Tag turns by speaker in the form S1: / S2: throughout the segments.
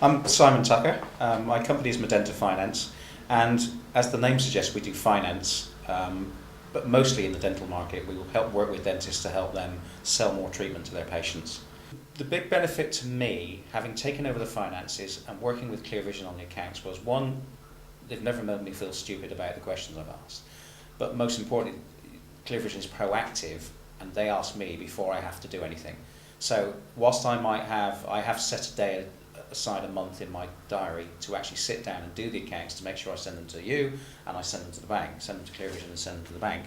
S1: I'm Simon Tucker. My company is Medenta Finance, and as the name suggests, we do finance, but mostly in the dental market. We will help work with dentists to help them sell more treatment to their patients. The big benefit to me, having taken over the finances and working with ClearVision on the accounts, was one, they've never made me feel stupid about the questions I've asked, but most importantly, ClearVision is proactive and they ask me before I have to do anything. So whilst I have set a day aside a month in my diary to actually sit down and do the accounts to make sure I send them to you and I send them to the bank, send them to ClearVision and send them to the bank.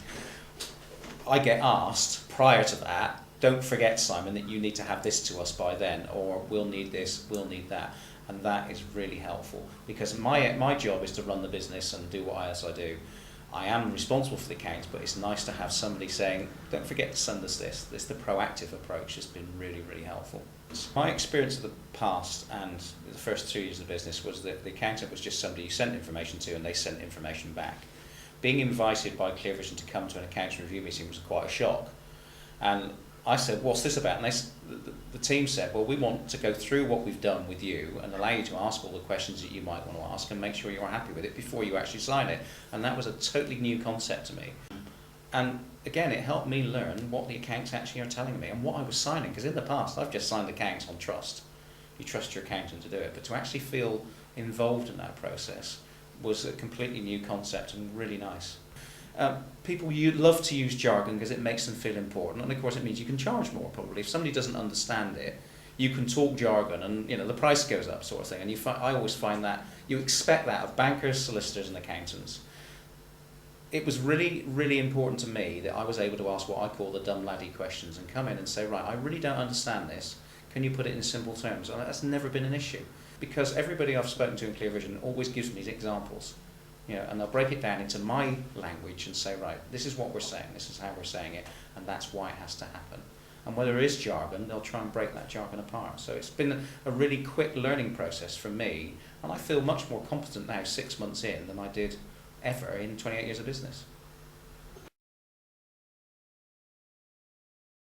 S1: I get asked prior to that, don't forget, Simon, that you need to have this to us by then, or we'll need this, we'll need that. And that is really helpful because my job is to run the business and do what else I do. I am responsible for the accounts, but it's nice to have somebody saying, don't forget to send us this. The proactive approach has been really, really helpful. My experience of the past and the first 2 years of the business was that the accountant was just somebody you sent information to and they sent information back. Being invited by ClearVision to come to an accounts review meeting was quite a shock. And I said, what's this about? And the team said, well, we want to go through what we've done with you and allow you to ask all the questions that you might want to ask and make sure you're happy with it before you actually sign it. And that was a totally new concept to me. And again, it helped me learn what the accounts actually are telling me and what I was signing. Because in the past, I've just signed accounts on trust. You trust your accountant to do it. But to actually feel involved in that process was a completely new concept and really nice. People love to use jargon because it makes them feel important, and of course it means you can charge more probably. If somebody doesn't understand it, you can talk jargon and the price goes up sort of thing. And I always find that you expect that of bankers, solicitors and accountants. It was really, really important to me that I was able to ask what I call the dumb laddie questions and come in and say, right, I really don't understand this. Can you put it in simple terms? And that's never been an issue because everybody I've spoken to in ClearVision always gives me examples. And they'll break it down into my language and say, right, this is what we're saying, this is how we're saying it, and that's why it has to happen. And where there is jargon, they'll try and break that jargon apart. So it's been a really quick learning process for me, and I feel much more competent now 6 months in than I did ever in 28 years of business.